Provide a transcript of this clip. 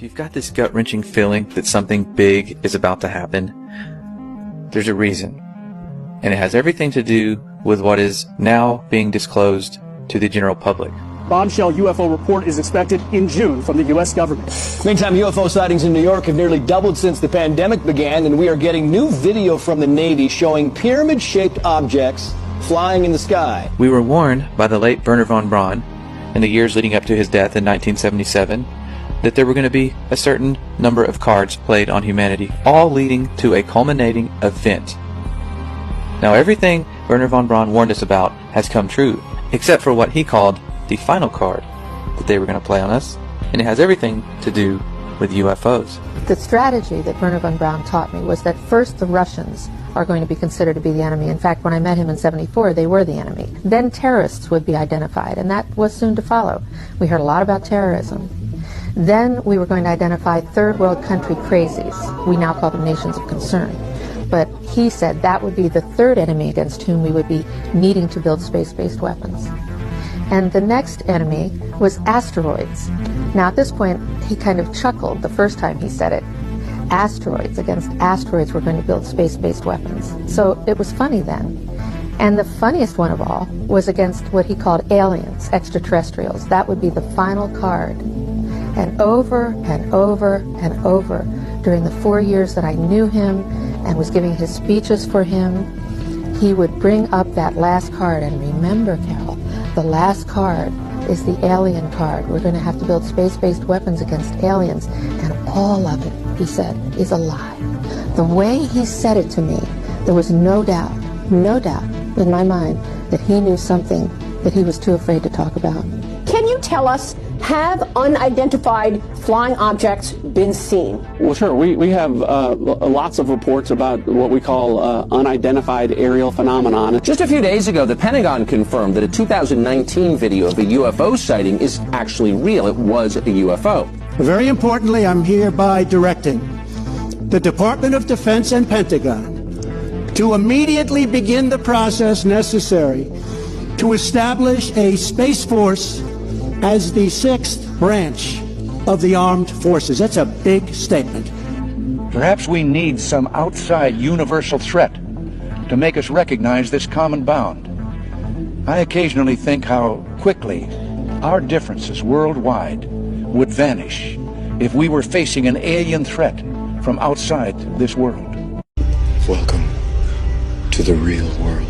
If you've got this gut-wrenching feeling that something big is about to happen, there's a reason. And it has everything to do with what is now being disclosed to the general public. Bombshell UFO report is expected in June from the U.S. government. Meantime, UFO sightings in New York have nearly doubled since the pandemic began, and we are getting new video from the Navy showing pyramid-shaped objects flying in the sky. We were warned by the late Wernher von Braun in the years leading up to his death in 1977 that there were going to be a certain number of cards played on humanity, all leading to a culminating event. Now everything Wernher von Braun warned us about has come true, except for what he called the final card that they were going to play on us, and it has everything to do with UFOs. The strategy that Wernher von Braun taught me was that first the Russians are going to be considered to be the enemy. In fact, when I met him in '74, they were the enemy. Then terrorists would be identified, and that was soon to follow. We heard a lot about terrorism. Then we were going to identify third world country crazies. We now call them nations of concern. But he said that would be the third enemy against whom we would be needing to build space-based weapons. And the next enemy was asteroids. Now at this point, he kind of chuckled the first time he said it. Asteroids, against asteroids we're going to build space-based weapons. So it was funny then. And the funniest one of all was against what he called aliens, extraterrestrials. That would be the final card. And over and over and over during the 4 years that I knew him and was giving his speeches for him, he would bring up that last card. And remember, Carol, the last card is the alien card. We're going to have to build space-based weapons against aliens. And all of it, he said, is a lie. The way he said it to me, there was no doubt in my mind that he knew something that he was too afraid to talk about. Can you tell us, have unidentified flying objects been seen? Well, sure. We have lots of reports about what we call unidentified aerial phenomenon. Just a few days ago, the Pentagon confirmed that a 2019 video of a UFO sighting is actually real. It was a UFO. Very importantly, I'm hereby directing the Department of Defense and Pentagon to immediately begin the process necessary to establish a Space Force as the sixth branch of the armed forces. That's a big statement. Perhaps we need some outside universal threat to make us recognize this common bound. I occasionally think how quickly our differences worldwide would vanish if we were facing an alien threat from outside this world. Welcome to the real world.